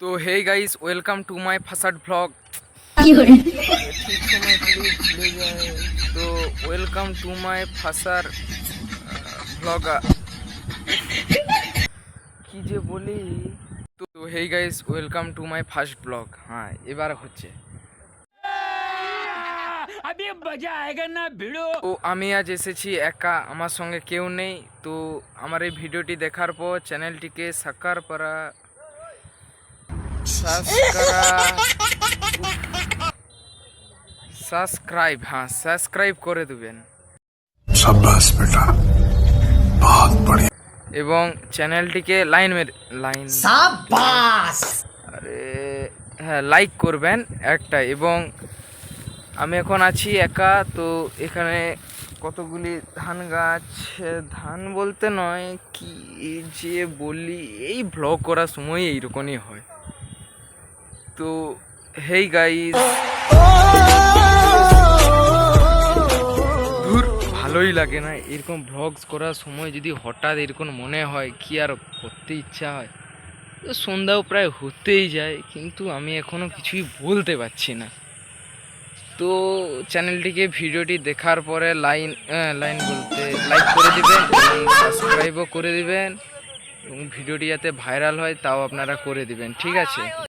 তো hey guys, welcome to my ফাসাড blog. ঠিক সময় খালি ভুলে যায়। তো ওয়েলকাম টু মাই ফাসার ব্লগ। কি যে বলি। তো hey guys, welcome to my first blog. হ্যাঁ, এবার হচ্ছে। তো আমি আজ এসেছি একা, আমার সঙ্গে কেউ নেই। তো আমার এই ভিডিওটি দেখার পর চ্যানেলটিকে সাবস্ক্রাইব সাবস্ক্রাইব করে দেবেন। शाबाश बेटा, बहुत बढ़िया। এবং চ্যানেলটিকে লাইন সাবাস আরে হ্যাঁ, লাইক করবেন একটা। এবং আমি এখন আছি একা, তো এখানে কতগুলি ধান গাছ, ধান বলতে নয়, কি যে বলি, এই ব্লগ করার সময় এইরকমই হয়। তো হেই গাইস, ধুর, ভালোই লাগে না এরকম ব্লগস করার সময়। যদি হঠাৎ এরকম মনে হয়, কি আর করতে ইচ্ছা হয়। তো সন্ধ্যাও প্রায় হতেই যায়, কিন্তু আমি এখনও কিছুই বলতে পারছি না। তো চ্যানেলটিকে ভিডিওটি দেখার পরে লাইক করে দিবেন এবং সাবস্ক্রাইবও করে দিবেন, এবং ভিডিওটি যাতে ভাইরাল হয় তাও আপনারা করে দিবেন, ঠিক আছে?